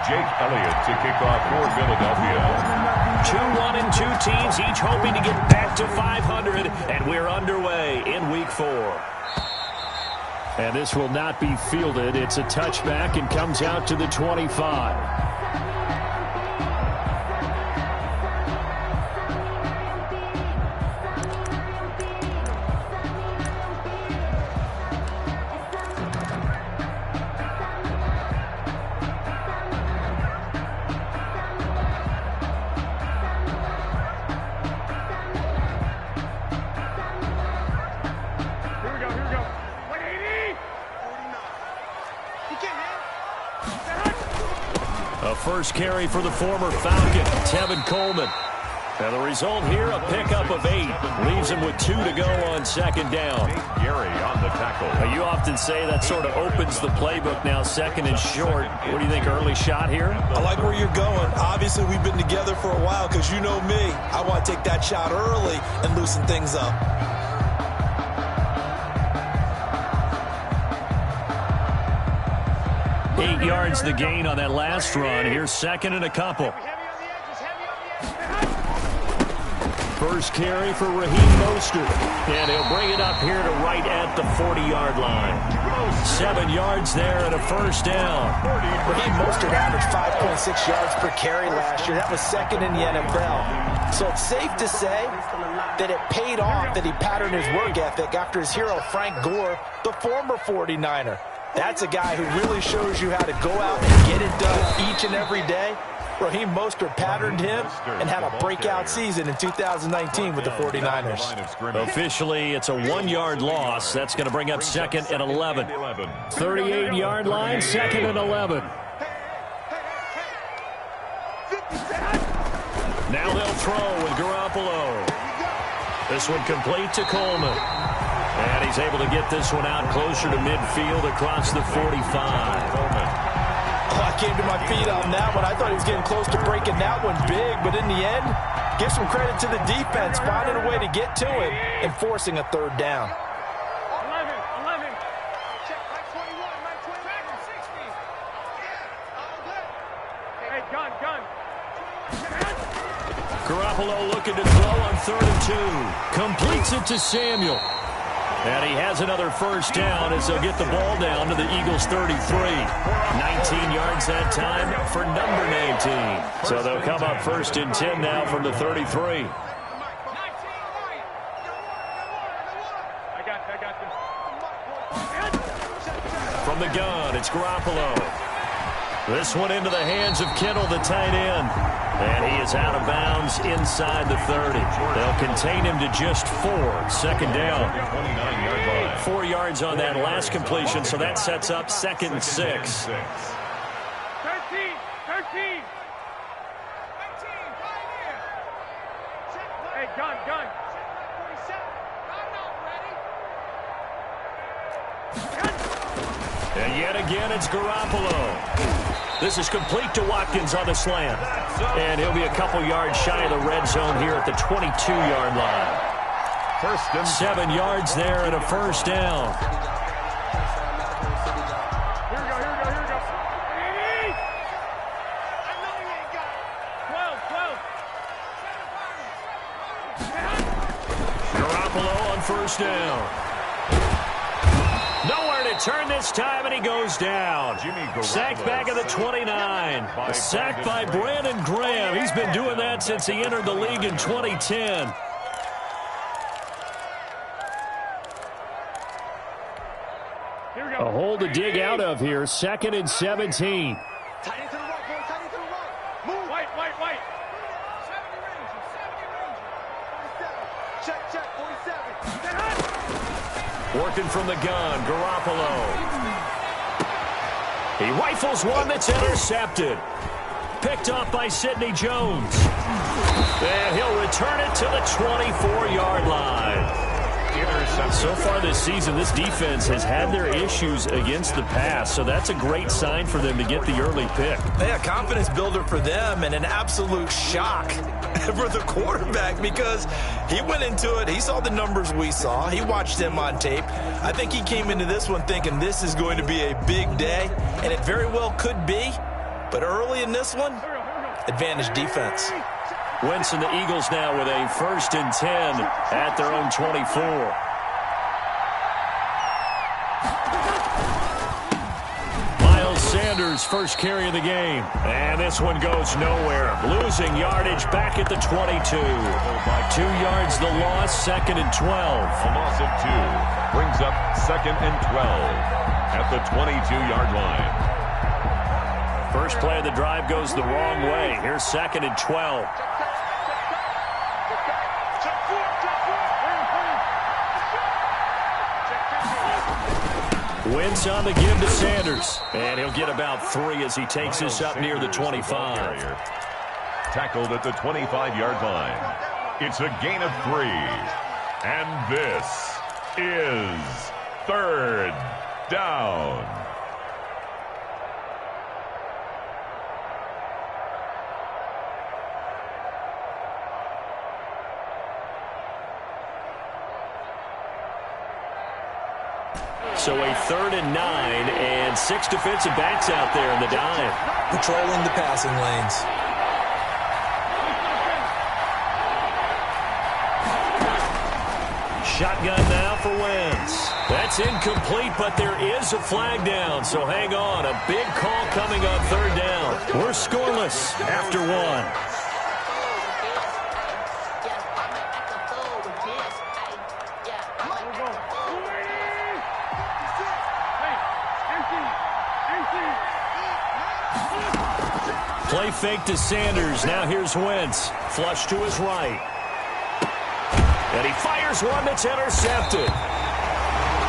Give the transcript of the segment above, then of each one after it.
Jake Elliott to kick off for Philadelphia. 2-1 and 2 teams, each hoping to get back to 500, and we're underway in Week 4. And this will not be fielded. It's a touchback and comes out to the 25. A first carry for the former Falcon, Tevin Coleman. Now the result here, a pickup of 8. Leaves him with 2 to go on second down. Gary on the tackle. Now you often say that sort of opens the playbook now, second and short. What do you think, early shot here? I like where you're going. Obviously, we've been together for a while because you know me. I want to take that shot early and loosen things up. Eight yards the gain on that last run. Here's second and a couple. First carry for Raheem Mostert. And he'll bring it up here to right at the 40-yard line. 7 yards there and a first down. Raheem Mostert averaged 5.6 yards per carry last year. That was second in the NFL. So it's safe to say that it paid off that he patterned his work ethic after his hero Frank Gore, the former 49er. That's a guy who really shows you how to go out and get it done each and every day. Raheem Mostert patterned him and had a breakout season in 2019 with the 49ers. Officially, it's a 1-yard loss. That's going to bring up second and 11. 38-yard line, second and 11. Now they'll throw with Garoppolo. This one complete to Coleman. And he's able to get this one out closer to midfield across the 45. I came to my feet on that one. I thought he was getting close to breaking that one big, but in the end, give some credit to the defense, finding a way to get to him and forcing a third down. 11. Check, right 21, right 60. Hey, gun. Garoppolo looking to throw on 3rd and 2. Completes it to Samuel. And he has another first down as they'll get the ball down to the Eagles' 33. 19 yards that time for number 19. So they'll come up 1st and 10 now from the 33. From the gun, it's Garoppolo. This one into the hands of Kittle, the tight end. And he is out of bounds inside the 30. They'll contain him to just 4. Second down. 4 yards on that last completion, so that sets up 2nd and 6. 13. Hey, gun. And yet again, it's Garoppolo. This is complete to Watkins on the slant. And he'll be a couple yards shy of the red zone here at the 22-yard line. 7 yards there and a first down. Here we go. I know he ain't got 12. Garoppolo on first down. Nowhere to turn this time, and he goes down. Sacked back at the 29. A sack by Brandon Graham. He's been doing that since he entered the league in 2010. A hole to dig out of here. 2nd and 17. Tight into the right, boy. Tight into the right. Move. White. 70 range. Check. 47. Working from the gun, Garoppolo. He rifles one that's intercepted. Picked off by Sidney Jones. And he'll return it to the 24-yard line. So far this season, this defense has had their issues against the pass, so that's a great sign for them to get the early pick. Yeah, confidence builder for them and an absolute shock for the quarterback because he went into it. He saw the numbers we saw. He watched them on tape. I think he came into this one thinking this is going to be a big day, and it very well could be. But early in this one, advantage defense. Wentz and the Eagles now with a 1st and 10 at their own 24. Sanders first carry of the game. And this one goes nowhere. Losing yardage back at the 22. 2 yards the loss, 2nd and 12. A loss of 2 brings up 2nd and 12 at the 22-yard line. First play of the drive goes the wrong way. Here's 2nd and 12. Wentz on the give to Sanders. And he'll get about 3 as he takes this up near the 25. Tackled at the 25-yard line. It's a gain of 3. And this is 3rd down. So a 3rd and 9, and 6 defensive backs out there in the dime. Patrolling the passing lanes. Shotgun now for Wentz. That's incomplete, but there is a flag down, so hang on. A big call coming on 3rd down. We're scoreless after 1. Play fake to Sanders. Now here's Wentz. Flush to his right. And he fires one that's intercepted.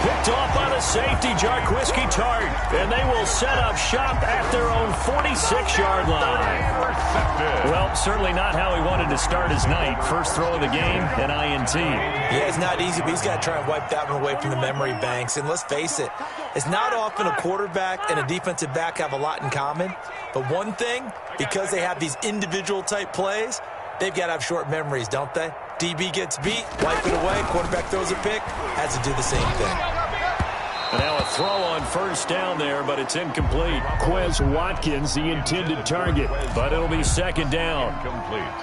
Picked off by the safety, Jarquiski Tart. And they will set up shop at their own 46-yard line. Well, certainly not how he wanted to start his night. First throw of the game, an INT. Yeah, it's not easy, but he's got to try and wipe that one away from the memory banks. And let's face it, it's not often a quarterback and a defensive back have a lot in common. But one thing, because they have these individual type plays, they've got to have short memories, don't they? DB gets beat, wipe it away, quarterback throws a pick, has to do the same thing. And now a throw on 1st down there, but it's incomplete. Quez Watkins, the intended target, but it'll be 2nd down.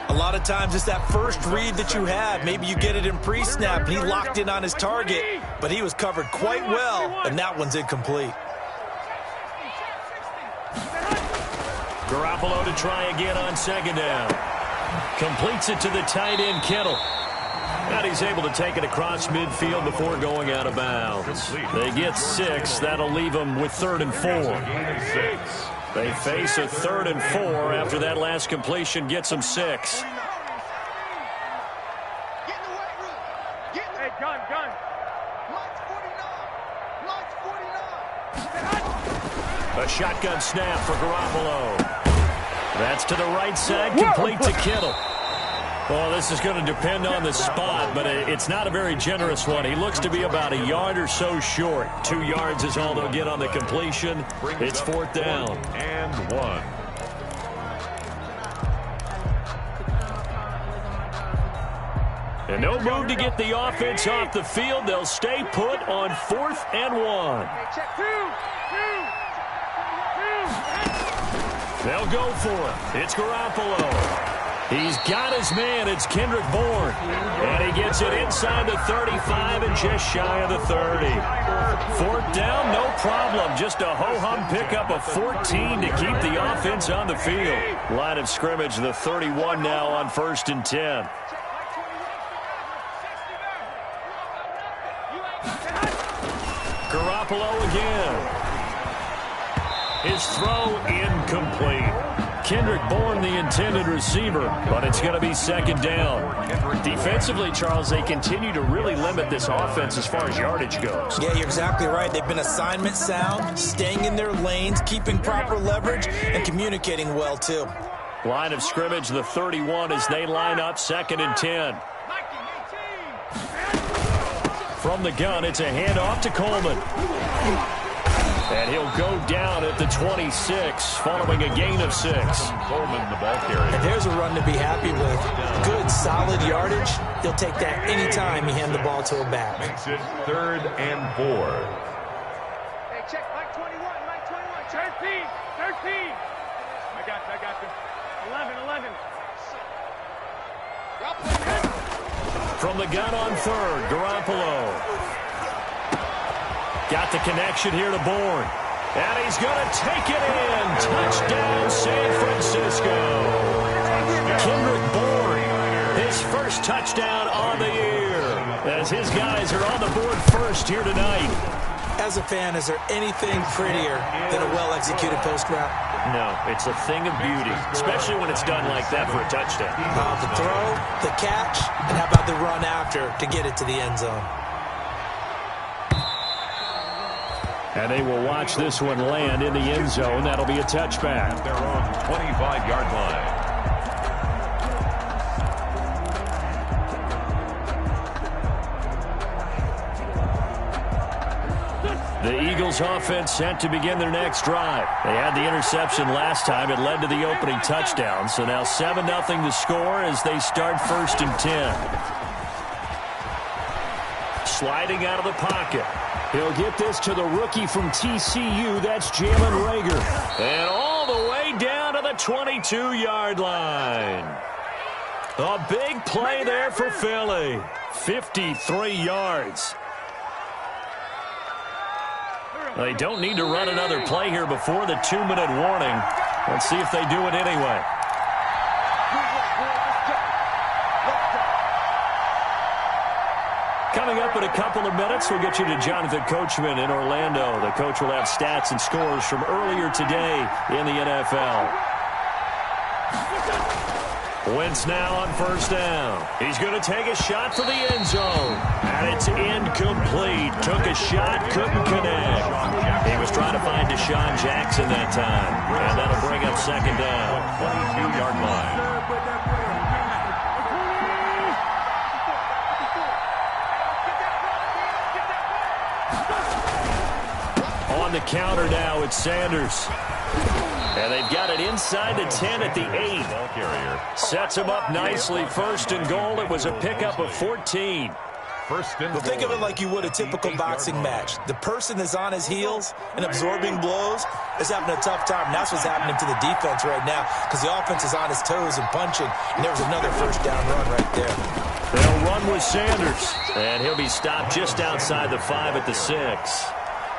A lot of times it's that first read that you have. Maybe you get it in pre-snap, and he locked in on his target, but he was covered quite well, and that one's incomplete. Garoppolo to try again on 2nd down. Completes it to the tight end, Kittle. And he's able to take it across midfield before going out of bounds. They get 6. That'll leave them with 3rd and 4. They face a 3rd and 4 after that last completion gets them 6. Hey, gun. A shotgun snap for Garoppolo. That's to the right side, complete to Kittle. Well, this is going to depend on the spot, but it's not a very generous one. He looks to be about a yard or so short. 2 yards is all they'll get on the completion. It's 4th down. And 1. And no move to get the offense off the field. They'll stay put on 4th and 1. They'll go for it. It's Garoppolo. He's got his man. It's Kendrick Bourne. And he gets it inside the 35 and just shy of the 30. 4th down, no problem. Just a ho-hum pickup of 14 to keep the offense on the field. Line of scrimmage, the 31 now on 1st and 10. Garoppolo again. His throw incomplete. Kendrick Bourne, the intended receiver, but it's going to be 2nd down. Defensively, Charles, they continue to really limit this offense as far as yardage goes. Yeah, you're exactly right. They've been assignment sound, staying in their lanes, keeping proper leverage, and communicating well, too. Line of scrimmage, the 31, as they line up 2nd and 10. From the gun, it's a handoff to Coleman. And he'll go down at the 26, following a gain of 6. Coleman, the ball carrier. And there's a run to be happy with. Good, solid yardage. He'll take that anytime he hand the ball to a back. Makes it 3rd and 4. Hey, check Mike 21, Mike 21. 13. I got you. 11. From the gun on third, Garoppolo. Got the connection here to Bourne. And he's going to take it in. Touchdown, San Francisco. Kendrick Bourne, his first touchdown on the year, as his guys are on the board first here tonight. As a fan, is there anything prettier than a well-executed post route? No, it's a thing of beauty, especially when it's done like that for a touchdown. The throw, the catch, and how about the run after to get it to the end zone? And they will watch this one land in the end zone. That'll be a touchback. Their own 25-yard line. The Eagles offense set to begin their next drive. They had the interception last time. It led to the opening touchdown. So now 7-0 to score as they start 1st and 10. Sliding out of the pocket. He'll get this to the rookie from TCU. That's Jalen Reagor. And all the way down to the 22-yard line. A big play there for Philly. 53 yards. They don't need to run another play here before the 2-minute warning. Let's see if they do it anyway. Coming up in a couple of minutes, we'll get you to Jonathan Coachman in Orlando. The coach will have stats and scores from earlier today in the NFL. Wentz now on 1st down. He's going to take a shot for the end zone. And it's incomplete. Took a shot, couldn't connect. He was trying to find Deshaun Jackson that time. And that'll bring up 2nd down. 22-yard line. On the counter now, it's Sanders. And they've got it inside the 10 at the 8. Sets him up nicely. 1st and goal. It was a pickup of 14. Well, think of it like you would a typical boxing match. The person that's on his heels and absorbing blows is having a tough time. And that's what's happening to the defense right now because the offense is on his toes and punching. And there was another 1st down run right there. They'll run with Sanders. And he'll be stopped just outside the 5 at the 6.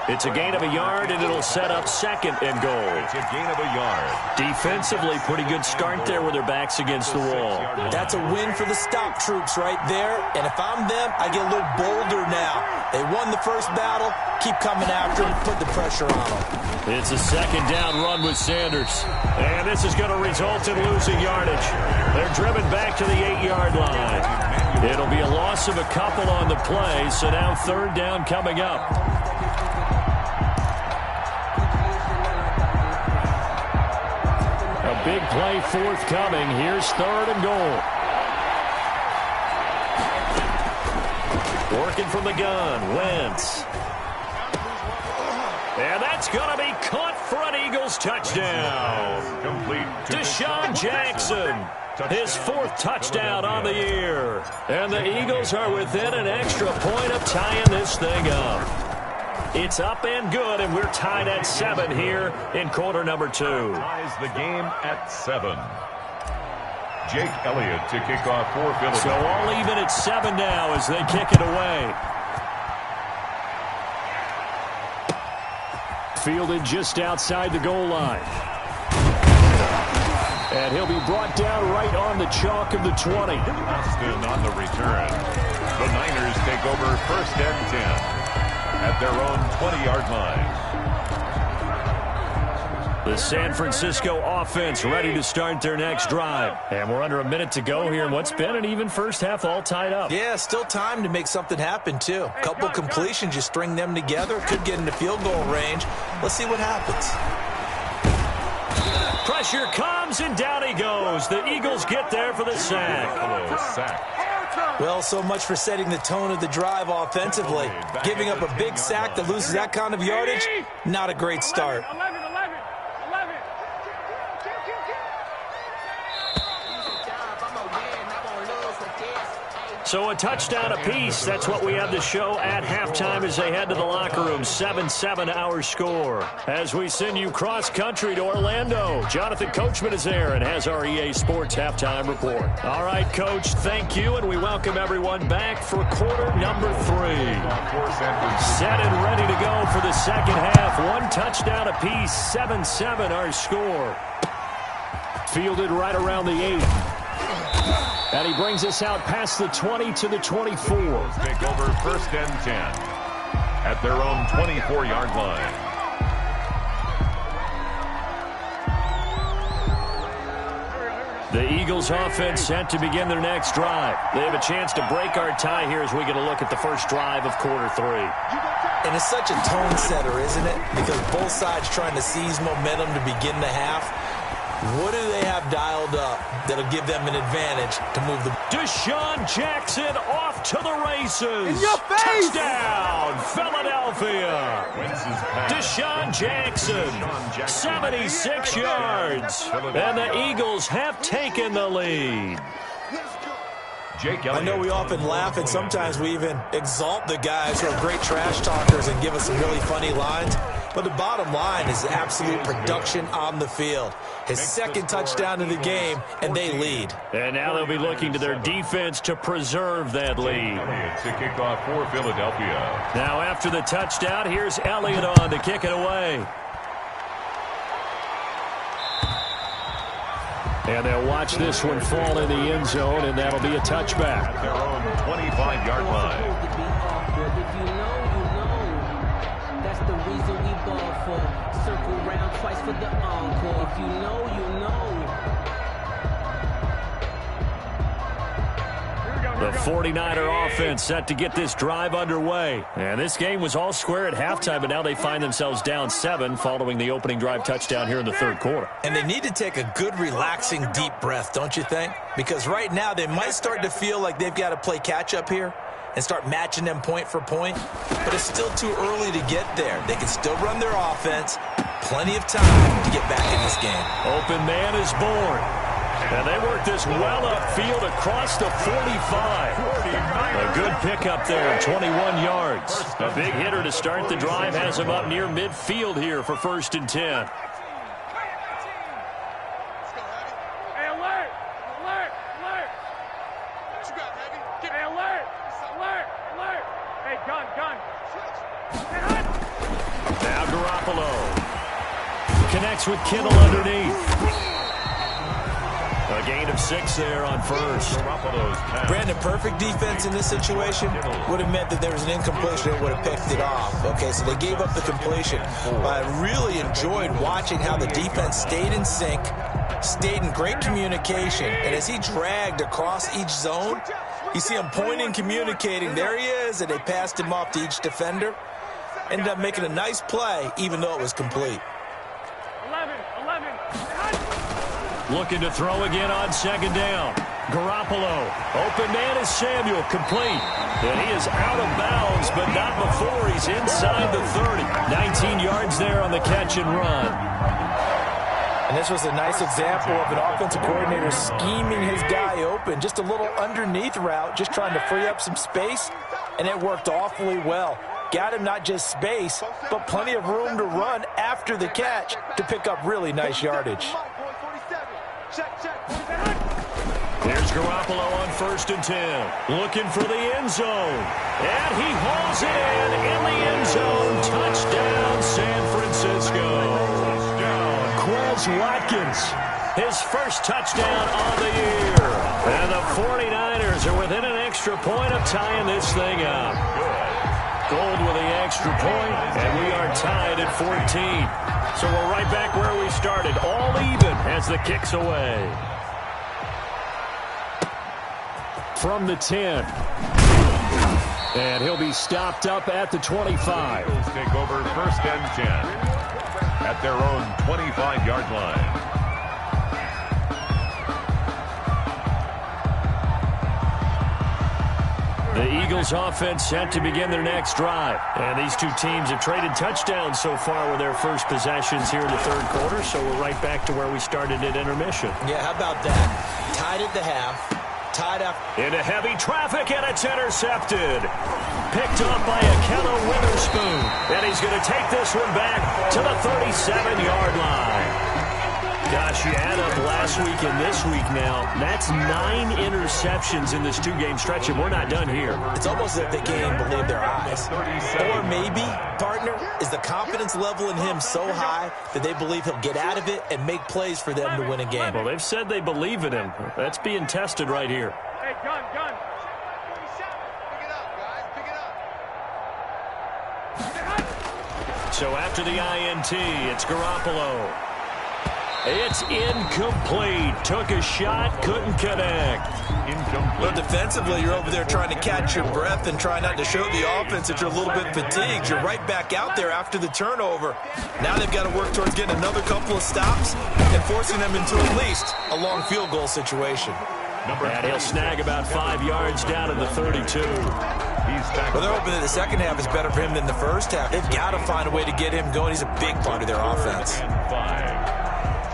It's a gain of a yard, and it'll set up 2nd and goal. It's a gain of a yard. Defensively, pretty good start there with their backs against the wall. That's a win for the stop troops right there. And if I'm them, I get a little bolder now. They won the first battle. Keep coming after them. Put the pressure on them. It's a 2nd down run with Sanders. And this is going to result in losing yardage. They're driven back to the 8-yard line. It'll be a loss of a couple on the play, so now 3rd down coming up. A big play forthcoming. Here's 3rd and goal. Working from the gun, Wentz. And that's going to be caught for an Eagles touchdown. Complete. Deshaun Jackson, his 4th touchdown on the year. And the Eagles are within an extra point of tying this thing up. It's up and good, and we're tied at 7 here in quarter number 2. Ties the game at 7. Jake Elliott to kick off for Philadelphia. So all even at 7 now as they kick it away. Fielded just outside the goal line. And he'll be brought down right on the chalk of the 20. Austin on the return. The Niners take over 1st and 10. At their own 20-yard line. The San Francisco offense ready to start their next drive. And we're under a minute to go here in what's been an even first half all tied up. Yeah, still time to make something happen, too. A couple completions, you string them together, could get into field goal range. Let's see what happens. Pressure comes, and down he goes. The Eagles get there for the sack. Well, so much for setting the tone of the drive offensively. Giving up a big sack that loses that kind of yardage, not a great start. 11. So a touchdown apiece. That's what we have to show at halftime as they head to the locker room. 7-7 our score. As we send you cross-country to Orlando, Jonathan Coachman is there and has our EA Sports halftime report. All right, Coach, thank you, and we welcome everyone back for quarter number 3. Set and ready to go for the second half. One touchdown apiece, 7-7 our score. Fielded right around the 8. And he brings us out past the 20 to the 24. Take over first and 10 at their own 24-yard line. The Eagles offense set to begin their next drive. They have a chance to break our tie here as we get a look at the first drive of quarter 3. And it's such a tone setter, isn't it? Because both sides trying to seize momentum to begin the half. What do they have dialed up that'll give them an advantage to move the... Deshaun Jackson off to the races. In your face! Touchdown, Philadelphia. Deshaun Jackson, 76 yards. And the Eagles have taken the lead. I know we often laugh, and sometimes we even exalt the guys who are great trash talkers and give us some really funny lines. But the bottom line is absolute production on the field. His second touchdown of the game, and they lead. And now they'll be looking to their defense to preserve that lead. It's a kickoff for Philadelphia. Now after the touchdown, here's Elliott on to kick it away. And they'll watch this one fall in the end zone, and that'll be a touchback. At their own 25-yard line. If you know, you know. That's the reason we ball for. Circle round twice for the encore. If you know, you know. The 49er offense set to get this drive underway. And this game was all square at halftime, but now they find themselves down 7 following the opening drive touchdown here in the third quarter. And they need to take a good, relaxing, deep breath, don't you think? Because right now they might start to feel like they've got to play catch-up here and start matching them point for point. But it's still too early to get there. They can still run their offense. Plenty of time to get back in this game. Open man is born. And they work this well upfield across the 45. A good pickup there, 21 yards. A big hitter to start the drive has him up near midfield here for first and 10. Hey, alert! Alert! Alert! What you got, baby? Hey, alert! Alert! Alert! Hey, gun! Now Garoppolo connects with Kittle underneath. A gain of 6 there on first. Brandon, perfect defense in this situation would have meant that there was an incompletion and would have picked it off. Okay, so they gave up the completion. But I really enjoyed watching how the defense stayed in sync, stayed in great communication, and as he dragged across each zone, you see him pointing, communicating. There he is, and they passed him off to each defender. Ended up making a nice play, even though it was complete. 11. Looking to throw again on second down. Garoppolo. Open man is Samuel. Complete. And he is out of bounds, but not before he's inside the 30. 19 yards there on the catch and run. And this was a nice example of an offensive coordinator scheming his guy open. Just a little underneath route, just trying to free up some space, and it worked awfully well. Got him not just space, but plenty of room to run after the catch to pick up really nice yardage. There's Garoppolo on first and 10. Looking for the end zone. And he hauls it in the end zone. Touchdown, San Francisco. Quez Watkins, his first touchdown on the year. And the 49ers are within an extra point of tying this thing up. Gold with the extra point, and we are tied at 14. So we're right back where we started, all even as the kick's away. From the 10. And he'll be stopped up at the 25. Eagles take over first and 10 at their own 25-yard line. The Eagles offense set to begin their next drive. And these two teams have traded touchdowns so far with their first possessions here in the third quarter, so we're right back to where we started at intermission. Yeah, how about that? Tied at the half, tied up. Into heavy traffic, and it's intercepted. Picked up by Akello Witherspoon. And he's going to take this one back to the 37-yard line. Gosh, you add up last week and this week now. That's 9 interceptions in this 2-game stretch, and we're not done here. It's almost as if they can't even believe their eyes. Or maybe, partner, is the confidence level in him so high that they believe he'll get out of it and make plays for them to win a game. Well, they've said they believe in him. That's being tested right here. Hey, gun. So after the INT, it's Garoppolo. It's incomplete. Took a shot, couldn't connect. Incomplete. Well, defensively, you're over there trying to catch your breath and try not to show the offense that you're a little bit fatigued. You're right back out there after the turnover. Now they've got to work towards getting another couple of stops and forcing them into at least a long field goal situation. And he'll snag about 5 yards down in the 32. Well, they're hoping that the second half is better for him than the first half. They've got to find a way to get him going. He's a big part of their offense.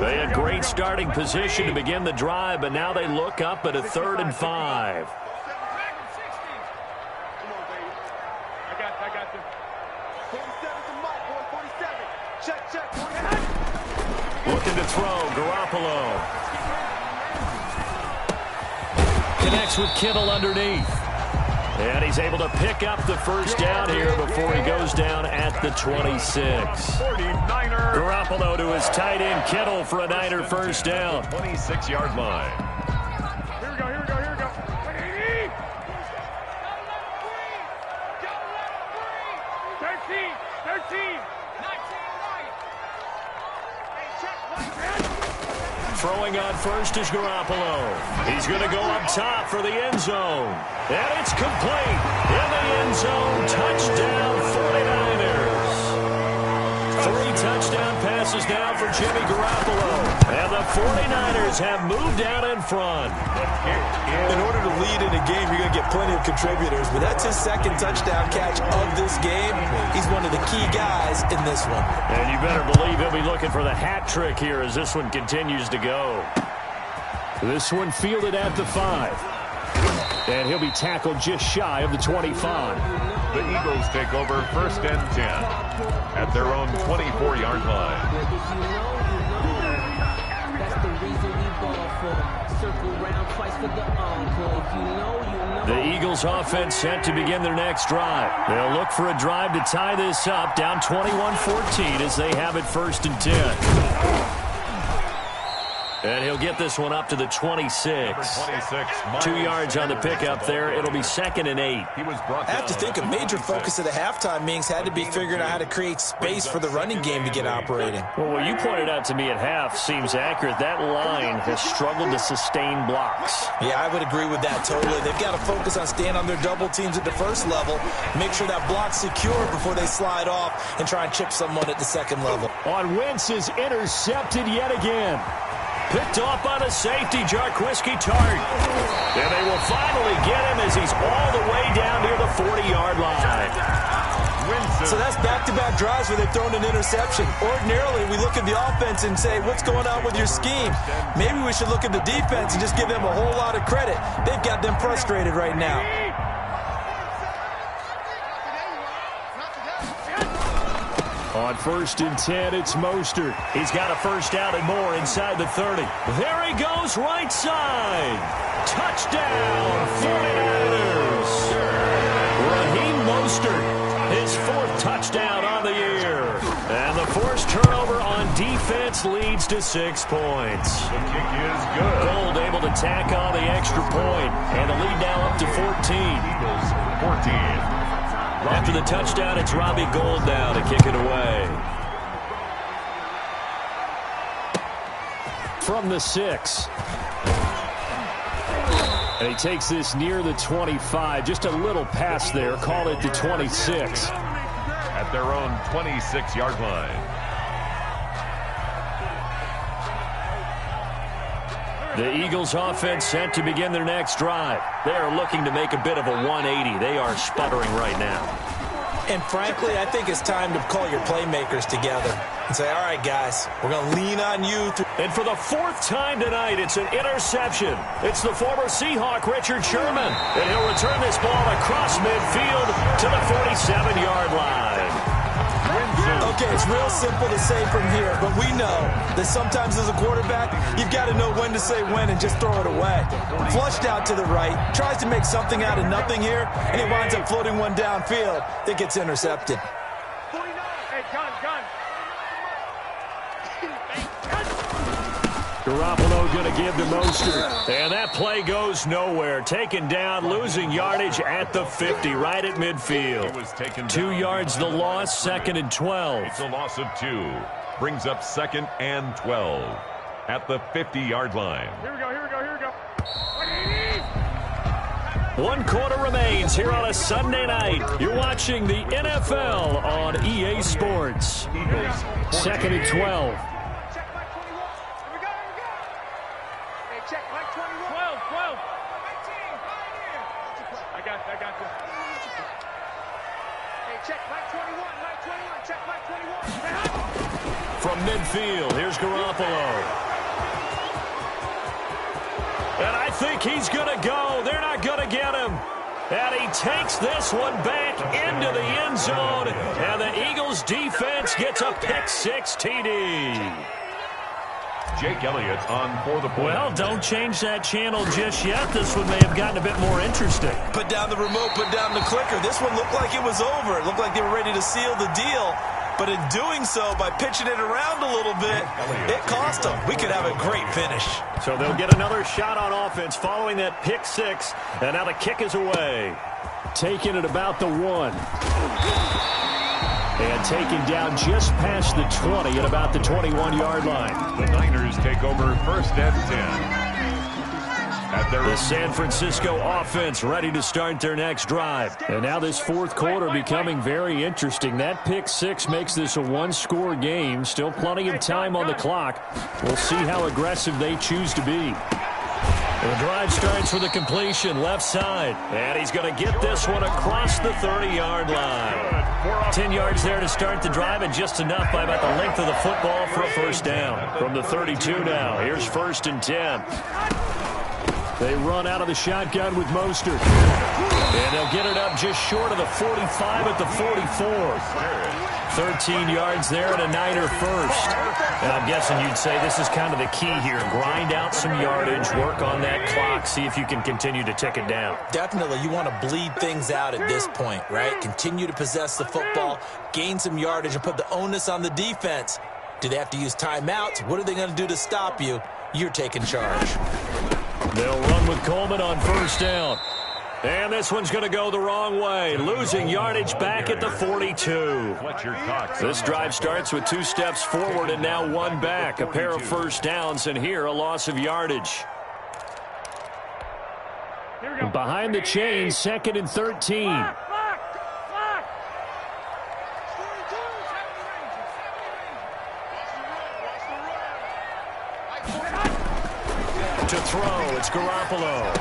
They had great starting position to begin the drive, but now they look up at a 3rd and 5. I got this. 47 to Mike, boy, 47. Check. Looking to throw, Garoppolo. Connects with Kittle underneath. And he's able to pick up the first down here before he goes down at the 26. 49er. Garoppolo to his tight end, Kittle, for a Niner first down. 26-yard line. Here we go. 13. Throwing on first is Garoppolo. He's going to go up top for the end zone. And it's complete. In the end zone, touchdown 49ers. 3 touchdown passes now for Jimmy Garoppolo. And the 49ers have moved out in front. In order to lead in a game, you're going to get plenty of contributors, but that's his second touchdown catch of this game. He's one of the key guys in this one. And you better believe he'll be looking for the hat trick here as this one continues to go. This one fielded at the 5. And he'll be tackled just shy of the 25. The Eagles take over 1st and 10 at their own 24-yard line. That's the reason we ball for. Circle round twice for the encore. If you know. The Eagles offense set to begin their next drive. They'll look for a drive to tie this up, down 21-14 as they have it 1st and 10. And he'll get this one up to the 26. 2 yards on the pickup there. It'll be 2nd and 8. I have to think a major focus of the halftime meetings had to be figuring out how to create space for the running game to get operating. Well, what you pointed out to me at half seems accurate. That line has struggled to sustain blocks. Yeah, I would agree with that totally. They've got to focus on staying on their double teams at the first level, make sure that block's secure before they slide off and try and chip someone at the second level. On Wentz is intercepted yet again. Picked off by the safety, Jarquiski Tart. And they will finally get him as he's all the way down near the 40-yard line. So that's back-to-back drives where they've thrown an interception. Ordinarily, we look at the offense and say, what's going on with your scheme? Maybe we should look at the defense and just give them a whole lot of credit. They've got them frustrated right now. On 1st and 10, it's Mostert. He's got a first down and more inside the 30. There he goes, right side. Touchdown, 49ers. Raheem Mostert, his 4th touchdown on the year. And the forced turnover on defense leads to 6 points. The kick is good. Gold able to tack on the extra point. And the lead now up to 14. Eagles 14. After the touchdown, it's Robbie Gould now to kick it away. From the 6. And he takes this near the 25. Just a little pass there. Call it the 26. At their own 26-yard line. The Eagles offense set to begin their next drive. They are looking to make a bit of a 180. They are sputtering right now. And frankly, I think it's time to call your playmakers together. and say, all right, guys, we're going to lean on you. And for the fourth time tonight, it's an interception. It's the former Seahawk, Richard Sherman. And he'll return this ball across midfield to the 47-yard line. Okay, it's real simple to say from here, but we know that sometimes as a quarterback, you've got to know when to say when and just throw it away. Flushed out to the right, tries to make something out of nothing here, and he winds up floating one downfield that gets intercepted. Hey, gun. Garoppolo going to give to Mostert. And that play goes nowhere. Taken down, losing yardage at the 50, right at midfield. 2 yards the loss, 2nd and 12. It's a loss of 2. Brings up 2nd and 12 at the 50-yard line. Here we go. 1 quarter remains here on a Sunday night. You're watching the NFL on EA Sports. 2nd and 12. From midfield, here's Garoppolo. And I think he's going to go. They're not going to get him. And he takes this one back into the end zone. And the Eagles defense gets a pick-6 TD. Jake Elliott on for the point. Well, don't change that channel just yet. This one may have gotten a bit more interesting. Put down the remote, put down the clicker. This one looked like it was over. It looked like they were ready to seal the deal. But in doing so, by pitching it around a little bit, it cost them. We could have a great finish. So they'll get another shot on offense following that pick-6. And now the kick is away. Taking it about the 1. And taken down just past the 20 at about the 21-yard line. The Niners take over 1st and 10. The San Francisco offense ready to start their next drive. And now this 4th quarter becoming very interesting. That pick-6 makes this a 1-score game. Still plenty of time on the clock. We'll see how aggressive they choose to be. The drive starts with a completion left side. And he's going to get this one across the 30-yard line. 10 yards there to start the drive, and just enough by about the length of the football for a first down. From the 32 now, here's 1st and 10. They run out of the shotgun with Mostert. And they'll get it up just short of the 45 at the 44. 13 yards there and a Niner first. And I'm guessing you'd say this is kind of the key here. Grind out some yardage, work on that clock, see if you can continue to tick it down. Definitely, you want to bleed things out at this point, right? Continue to possess the football, gain some yardage, and put the onus on the defense. Do they have to use timeouts? What are they going to do to stop you? You're taking charge. They'll run with Coleman on 1st down. And this one's going to go the wrong way. Losing yardage back at the 42. This drive starts with 2 steps forward and now 1 back. A pair of first downs, and here a loss of yardage. Behind the chains, 2nd and 13. To throw, it's Garoppolo.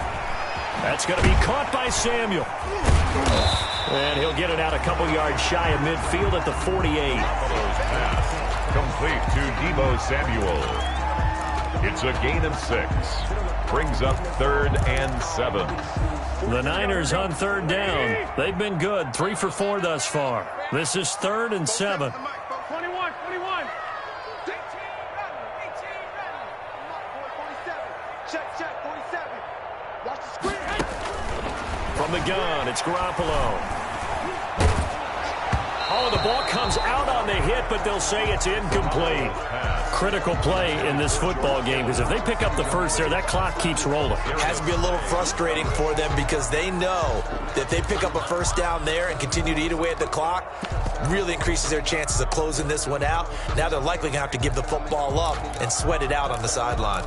That's going to be caught by Samuel. And he'll get it out a couple yards shy of midfield at the 48. Garoppolo's pass complete to Deebo Samuel. It's a gain of 6. Brings up 3rd and 7. The Niners on 3rd down. They've been good, 3 for 4 thus far. This is 3rd and 7. 21. Check, 47. Watch the screen. From the gun, it's Garoppolo. Oh, the ball comes out on the hit, but they'll say it's incomplete. Critical play in this football game, because if they pick up the first there, that clock keeps rolling. Has to be a little frustrating for them because they know that if they pick up a first down there and continue to eat away at the clock, really increases their chances of closing this one out. Now they're likely going to have to give the football up and sweat it out on the sideline.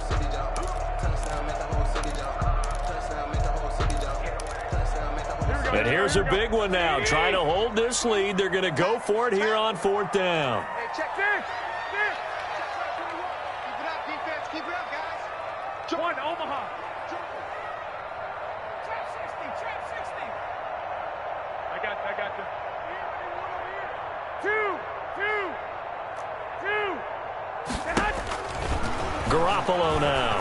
And here's a big one now. Trying to hold this lead. They're going to go for it here on 4th down. Hey, check this. Keep it up, defense. Keep it up, guys. 1, Omaha. Trap 60. I got the. 2. Garoppolo now.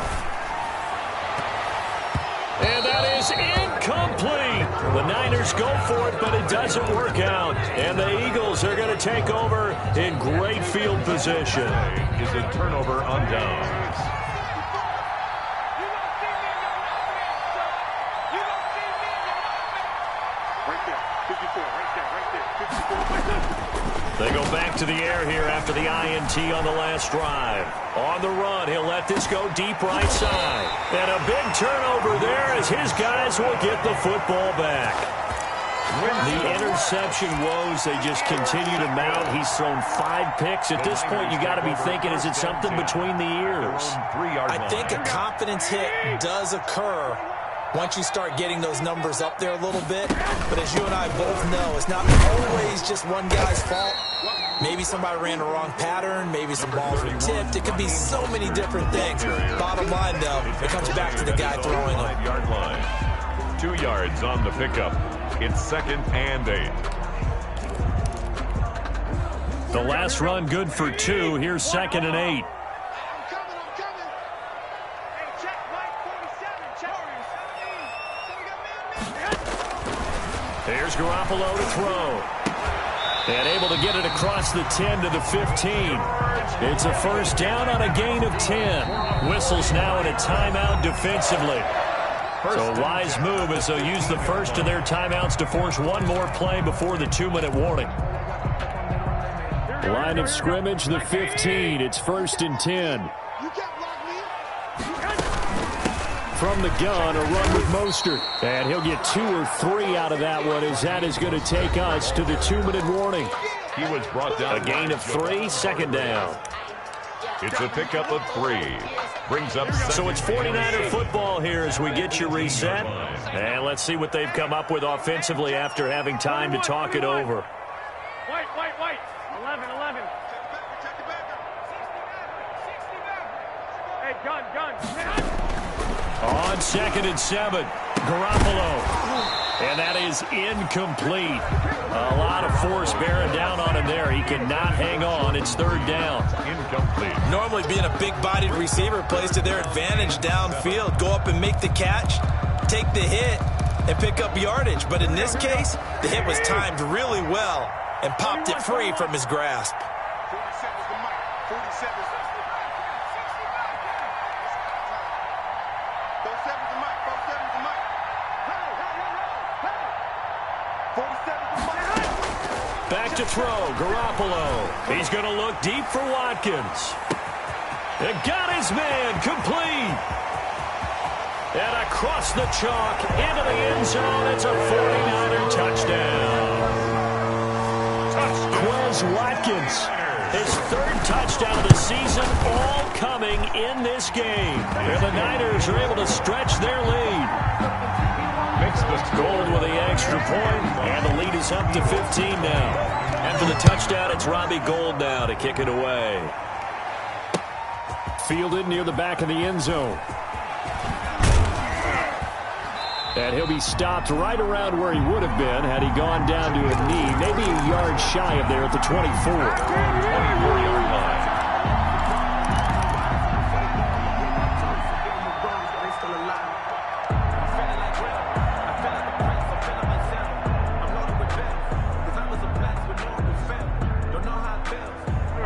And that is incomplete. The Niners go for it, but it doesn't work out. And the Eagles are going to take over in great field position. Is a turnover on downs. They go back to the air here after the INT on the last drive. On the run, he'll let this go deep right side. And a big turnover there as his guys will get the football back. The interception woes, they just continue to mount. He's thrown 5 picks. At this point, you got to be thinking, is it something between the ears? I think a confidence hit does occur once you start getting those numbers up there a little bit. But as you and I both know, it's not always just one guy's fault. Maybe somebody ran the wrong pattern. Maybe some balls were tipped. It could be so many different things. Bottom line, though, it comes back to the guy throwing them. 5-yard line. 2 yards on the pickup. It's 2nd and 8. The last run good for 2. Here's 2nd and 8. Here's Garoppolo to throw. And able to get it across the 10 to the 15. It's a first down on a gain of 10. Whistles now in a timeout defensively. So a wise move as they'll use the first of their timeouts to force one more play before the 2-minute warning. Line of scrimmage, the 15. It's 1st and 10. From the gun, a run with Mostert. And he'll get 2 or 3 out of that one as that is going to take us to the 2-minute warning. He was brought down. A gain of 3, 2nd down. It's a pickup of 3. Brings up. So it's 49er football here as we get you reset. And let's see what they've come up with offensively after having time to talk it over. White. 11. Hey, gun. On 2nd and 7, Garoppolo. And that is incomplete. A lot of force bearing down on him there. He cannot hang on. It's 3rd down. Incomplete. Normally being a big-bodied receiver plays to their advantage downfield. Go up and make the catch, take the hit, and pick up yardage. But in this case, the hit was timed really well and popped it free from his grasp. 47's the mic. 47's the mic. 47's the mic. 47's the mic. 47's the mic. Back to throw, Garoppolo. He's going to look deep for Watkins. And got his man complete. And across the chalk into the end zone. It's a 49er touchdown. Quez Watkins, his 3rd touchdown of the season, all coming in this game. And the Niners are able to stretch their lead. Gold with the extra point, and the lead is up to 15 now. After the touchdown, it's Robbie Gould now to kick it away. Fielded near the back of the end zone. And he'll be stopped right around where he would have been had he gone down to a knee, maybe a yard shy of there at the 24. 24-yard line.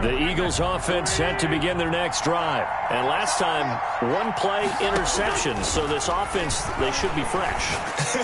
The Eagles offense set to begin their next drive. And last time, 1-play interception. So this offense, they should be fresh.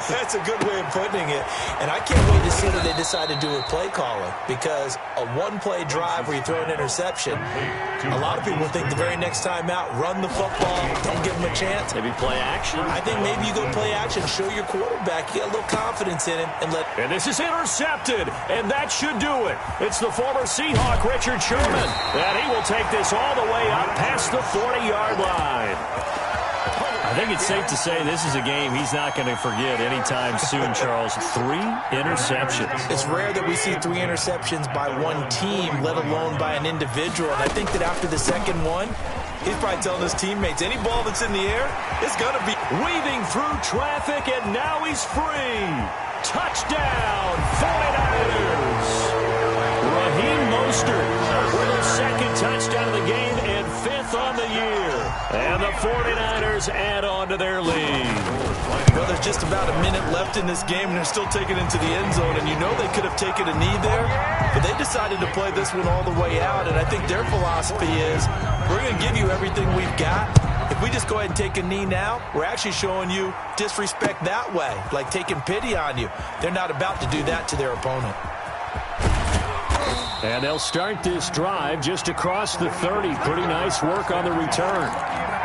That's a good way of putting it. And I can't wait to see what they decide to do with play calling. Because a 1-play drive where you throw an interception, a lot of people think the very next time out, run the football, don't give them a chance. Maybe play action. I think maybe you go play action, show your quarterback, you get a little confidence in him, and let... And this is intercepted, and that should do it. It's the former Seahawk, Richard Sherman. And he will take this all the way up past the 40-yard line. I think it's safe to say this is a game he's not going to forget anytime soon, Charles. 3 interceptions. It's rare that we see 3 interceptions by one team, let alone by an individual. And I think that after the second one, he's probably telling his teammates, any ball that's in the air, it's going to be weaving through traffic, and now he's free. Touchdown, 49ers. Raheem Mostert with his 2nd touchdown of the game and 5th on the year. And the 49ers add on to their lead. Well, there's just about a minute left in this game, and they're still taking it into the end zone. And you know they could have taken a knee there, but they decided to play this one all the way out. And I think their philosophy is, we're going to give you everything we've got. If we just go ahead and take a knee now, we're actually showing you disrespect that way, like taking pity on you. They're not about to do that to their opponent. And they'll start this drive just across the 30. Pretty nice work on the return.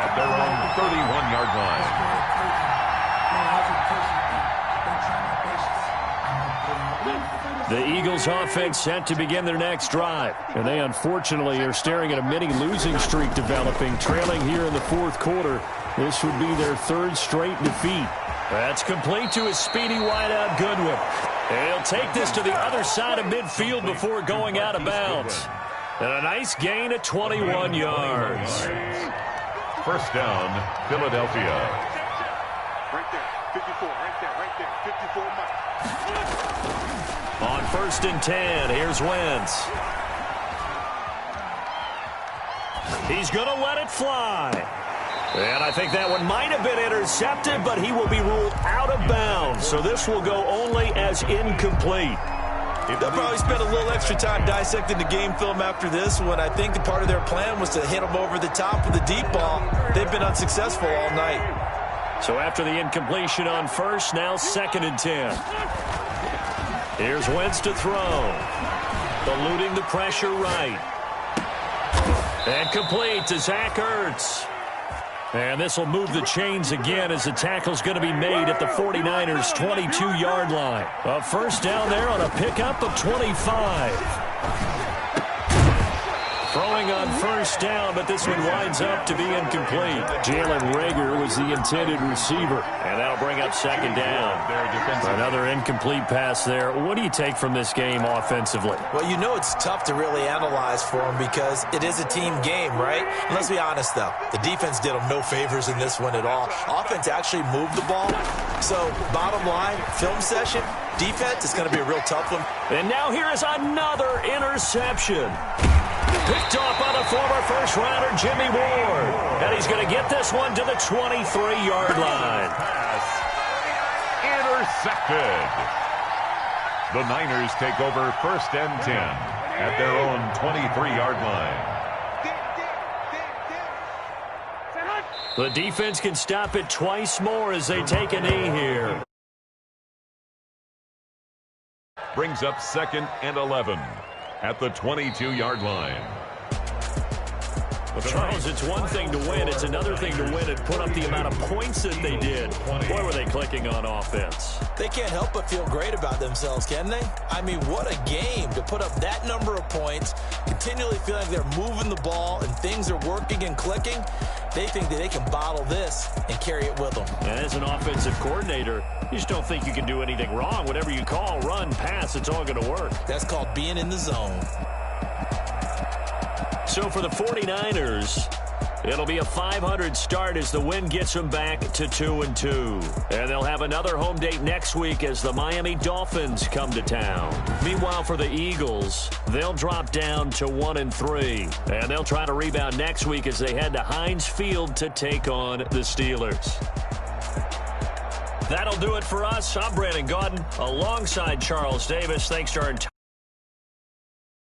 At their own 31-yard line. The Eagles offense set to begin their next drive. And they unfortunately are staring at a mini losing streak developing, trailing here in the fourth quarter. This would be their third straight defeat. That's complete to his speedy wideout Goodwin. And he'll take this to the other side of midfield before going out of bounds. And a nice gain of 21 yards. First down, Philadelphia. Right there, 54, right there, 54 miles. On 1st and 10, here's Wentz. He's going to let it fly. And I think that one might have been intercepted, but he will be ruled out of bounds. So this will go only as incomplete. They'll probably spend a little extra time dissecting the game film after this one. I think the part of their plan was to hit them over the top with the deep ball. They've been unsuccessful all night. So after the incompletion on first, now 2nd and 10. Here's Wentz to throw. Eluding the pressure right. And complete to Zach Ertz. And this will move the chains again as the tackle's going to be made at the 49ers' 22-yard line. A first down there on a pickup of 25. Throwing on first down, but this one winds up to be incomplete. Jalen Reagor was the intended receiver. And that'll bring up 2nd down. Another incomplete pass there. What do you take from this game offensively? Well, you know it's tough to really analyze for them because it is a team game, right? And let's be honest, though. The defense did them no favors in this one at all. Offense actually moved the ball. So, bottom line, film session, defense is going to be a real tough one. And now here is another interception. Picked off by the former first-rounder Jimmy Ward. And he's going to get this one to the 23-yard line. Pass intercepted. The Niners take over 1st and 10 at their own 23-yard line. The defense can stop it twice more as they take a knee here. Brings up 2nd and 11 at the 22-yard line. Well, Charles, it's one thing to win. It's another thing to win and put up the amount of points that they did. Boy, were they clicking on offense. They can't help but feel great about themselves, can they? I mean, what a game to put up that number of points, continually feel like they're moving the ball and things are working and clicking. They think that they can bottle this and carry it with them. And as an offensive coordinator, you just don't think you can do anything wrong. Whatever you call, run, pass, it's all going to work. That's called being in the zone. So for the 49ers, it'll be a .500 start as the win gets them back to 2-2. And they'll have another home date next week as the Miami Dolphins come to town. Meanwhile, for the Eagles, they'll drop down to 1-3. And they'll try to rebound next week as they head to Heinz Field to take on the Steelers. That'll do it for us. I'm Brandon Gaudin alongside Charles Davis. Thanks to our entire